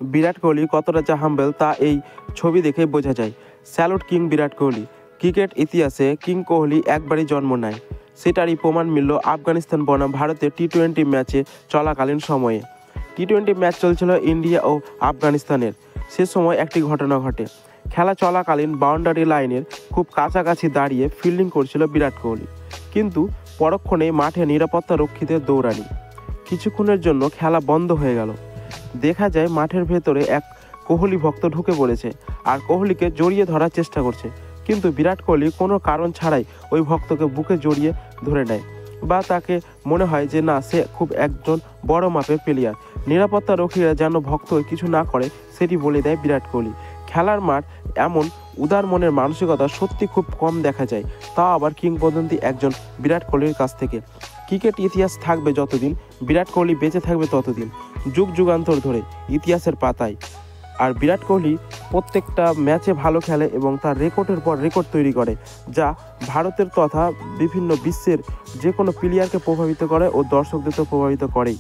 বিরাট কোহলি কতটা যে হাম্বল তা এই ছবি দেখে বোঝা যায়। Salute king Virat Kohli. Cricket ইতিহাসে কিং কোহলি একবারই জন্ম নেয়, সেটারই প্রমাণ মিলল আফগানিস্তান বনাম ভারতের টি-20 ম্যাচে চলাকালীন সময়ে। টি-20 ম্যাচ চলছিল ইন্ডিয়া ও আফগানিস্তানের। সে সময় একটি ঘটনা ঘটে। খেলা চলাকালীন বাউন্ডারি লাইনের খুব কাছাকাছি দাঁড়িয়ে ফিল্ডিং করছিল বিরাট কোহলি, কিন্তু পরক্ষণেই মাঠে নিরাপত্তা রক্ষীদের দৌড়ানি। কিছুক্ষণের জন্য খেলা বন্ধ হয়ে গেল। দেখা যায় মাঠের ভেতরে এক কোহলি ভক্ত ঢুকে পড়েছে আর কোহলিকে জড়িয়ে ধরার চেষ্টা করছে, কিন্তু বিরাট কোহলি কোনো কারণ ছাড়াই ওই ভক্তকে বুকে জড়িয়ে ধরে নেয়, বা তাকে মনে হয় যে না, সে খুব একজন বড় মাপের প্লেয়ার। নিরাপত্তা রক্ষীরা যেন ভক্তকে কিছু না করে সেটি বলে দেয় বিরাট কোহলি। খেলার মাঠ এমন উদার মনের মানসিকতা সত্যি খুব কম দেখা যায়, তাও আবার কিংবদন্তি একজন বিরাট কোহলির কাছ থেকে। ক্রিকেট ইতিহাস থাকবে যতদিন, বিরাট কোহলি বেঁচে থাকবে ততদিন, যুগ যুগান্তর ধরে ইতিহাসের পাতায়। আর বিরাট কোহলি প্রত্যেকটা ম্যাচে ভালো খেলে এবং তার রেকর্ডের পর রেকর্ড তৈরি করে, যা ভারতের তথা বিভিন্ন বিশ্বের যে কোনো প্লেয়ারকে প্রভাবিত করে ও দর্শকদের তো প্রভাবিত করেই।